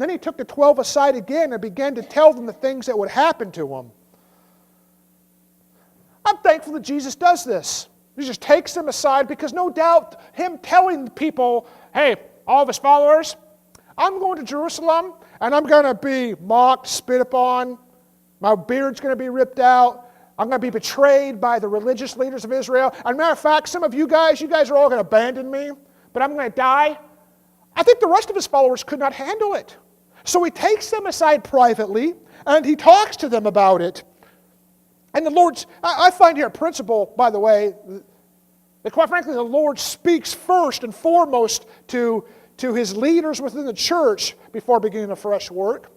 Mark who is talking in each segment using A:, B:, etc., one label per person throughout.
A: And then he took the 12 aside again and began to tell them the things that would happen to them. I'm thankful that Jesus does this. He just takes them aside because no doubt him telling people, hey, all of his followers, I'm going to Jerusalem and I'm going to be mocked, spit upon. My beard's going to be ripped out. I'm going to be betrayed by the religious leaders of Israel. As a matter of fact, some of you guys are all going to abandon me, but I'm going to die. I think the rest of his followers could not handle it. So he takes them aside privately and he talks to them about it. And the Lord's, I find here a principle, by the way, that quite frankly the Lord speaks first and foremost to his leaders within the church before beginning a fresh work.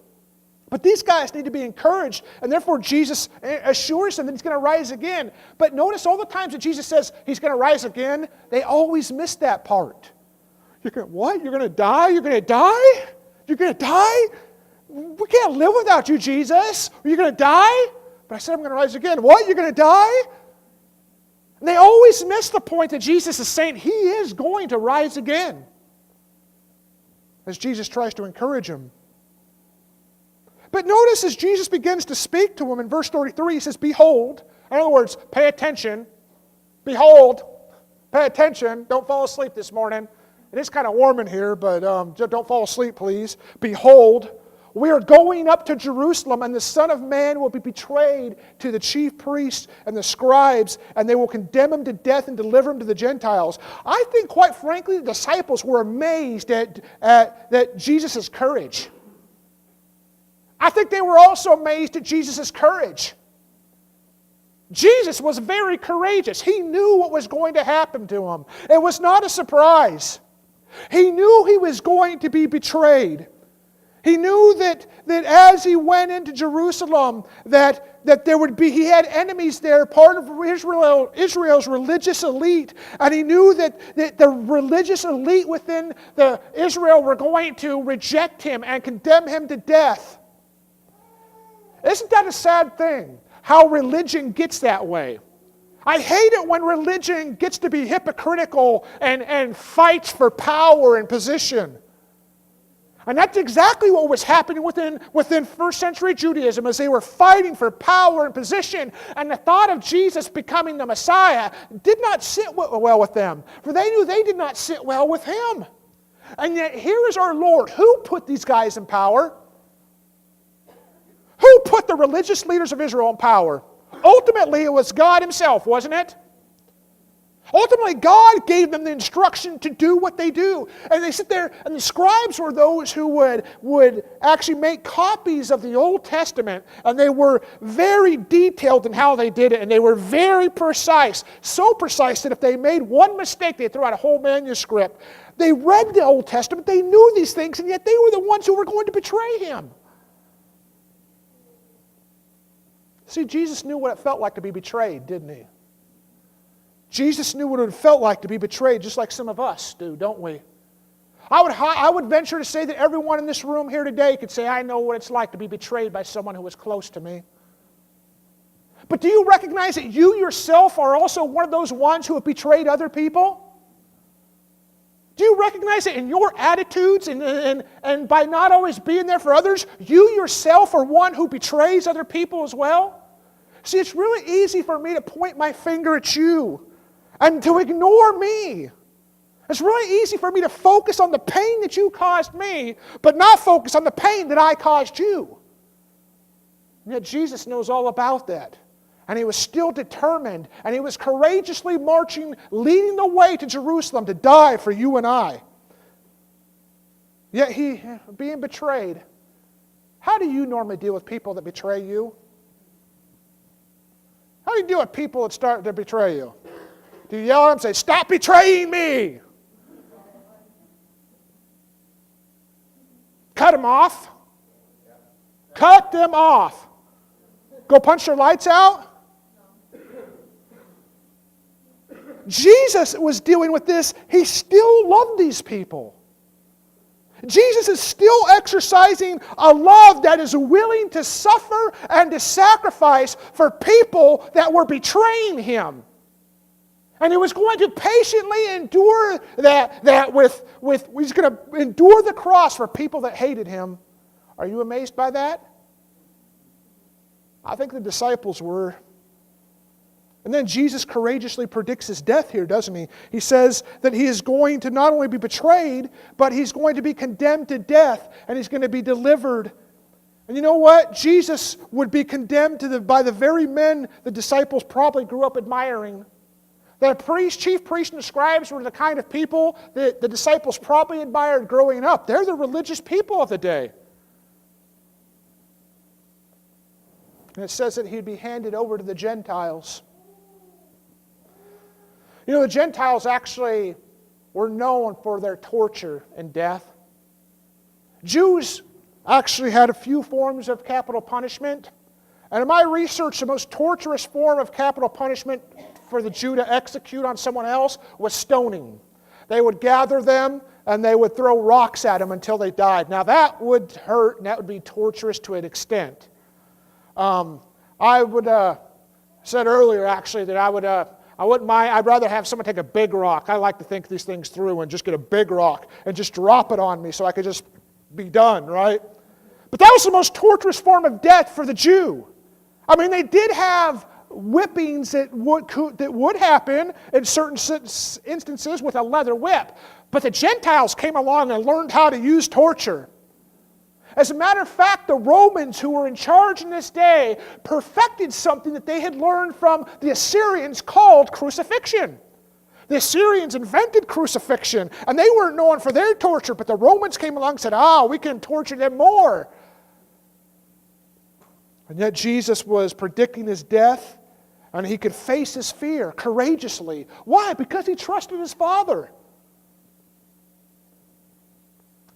A: But these guys need to be encouraged, and therefore Jesus assures them that he's going to rise again. But notice all the times that Jesus says he's going to rise again, they always miss that part. You're going, what? You're going to die? You're going to die? You're going to die? We can't live without you, Jesus. Are you going to die? But I said I'm going to rise again. What? You're going to die? And they always miss the point that Jesus is saying he is going to rise again. As Jesus tries to encourage him. But notice as Jesus begins to speak to him in verse 33, he says, behold. In other words, pay attention. Behold. Pay attention. Don't fall asleep this morning. It is kind of warm in here, but don't fall asleep, please. Behold, we are going up to Jerusalem, and the Son of Man will be betrayed to the chief priests and the scribes, and they will condemn him to death and deliver him to the Gentiles. I think, quite frankly, the disciples were amazed at Jesus' courage. I think they were also amazed at Jesus' courage. Jesus was very courageous. He knew what was going to happen to him. It was not a surprise. He knew he was going to be betrayed. He knew that as he went into Jerusalem, that there would be, he had enemies there, part of Israel's religious elite, and he knew that the religious elite within Israel were going to reject him and condemn him to death. Isn't that a sad thing? How religion gets that way. I hate it when religion gets to be hypocritical and fights for power and position. And that's exactly what was happening within first century Judaism as they were fighting for power and position. And the thought of Jesus becoming the Messiah did not sit well with them. For they knew they did not sit well with him. And yet here is our Lord. Who put these guys in power? Who put the religious leaders of Israel in power? Ultimately, it was God himself, wasn't it? Ultimately, God gave them the instruction to do what they do. And they sit there, and the scribes were those who would actually make copies of the Old Testament, and they were very detailed in how they did it, and they were very precise. So precise that if they made one mistake, they threw out a whole manuscript. They read the Old Testament, they knew these things, and yet they were the ones who were going to betray him. See, Jesus knew what it felt like to be betrayed, didn't he? Jesus knew what it felt like to be betrayed, just like some of us do, don't we? I would venture to say that everyone in this room here today could say, I know what it's like to be betrayed by someone who was close to me. But do you recognize that you yourself are also one of those ones who have betrayed other people? Do you recognize that in your attitudes and by not always being there for others, you yourself are one who betrays other people as well? See, it's really easy for me to point my finger at you and to ignore me. It's really easy for me to focus on the pain that you caused me, but not focus on the pain that I caused you. And yet Jesus knows all about that. And he was still determined, and he was courageously marching, leading the way to Jerusalem to die for you and I. Yet he, being betrayed, how do you normally deal with people that betray you? How do you deal with people that start to betray you? Do you yell at them and say, stop betraying me? Cut them off. Cut them off. Go punch their lights out? Jesus was dealing with this. He still loved these people. Jesus is still exercising a love that is willing to suffer and to sacrifice for people that were betraying him. And he was going to patiently endure that he's going to endure the cross for people that hated him Are you amazed by that? I think the disciples were. And then Jesus courageously predicts his death here, doesn't he? He says that he is going to not only be betrayed, but he's going to be condemned to death, and he's going to be delivered. And you know what? Jesus would be condemned by the very men the disciples probably grew up admiring. The chief priests and the scribes were the kind of people that the disciples probably admired growing up. They're the religious people of the day. And it says that he'd be handed over to the Gentiles. You know, the Gentiles actually were known for their torture and death. Jews actually had a few forms of capital punishment. And in my research, the most torturous form of capital punishment for the Jew to execute on someone else was stoning. They would gather them and they would throw rocks at them until they died. Now that would hurt and that would be torturous to an extent. I would said earlier actually that I wouldn't mind. I'd rather have someone take a big rock. I like to think these things through and just get a big rock and just drop it on me so I could just be done, right? But that was the most torturous form of death for the Jew. I mean, they did have whippings that would happen in certain instances with a leather whip. But the Gentiles came along and learned how to use torture. As a matter of fact, the Romans who were in charge in this day perfected something that they had learned from the Assyrians called crucifixion. The Assyrians invented crucifixion, and they weren't known for their torture, but the Romans came along and said, we can torture them more. And yet Jesus was predicting his death, and he could face his fear courageously. Why? Because he trusted his Father.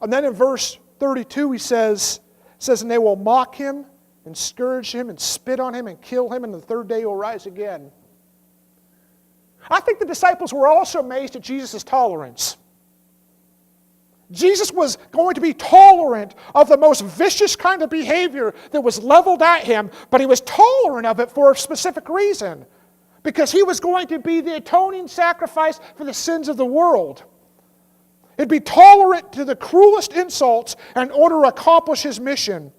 A: And then in verse 32 he says, and they will mock him and scourge him and spit on him and kill him, and the third day he will rise again. I think the disciples were also amazed at Jesus' tolerance. Jesus was going to be tolerant of the most vicious kind of behavior that was leveled at him, but he was tolerant of it for a specific reason. Because he was going to be the atoning sacrifice for the sins of the world. He'd be tolerant to the cruelest insults in order to accomplish his mission.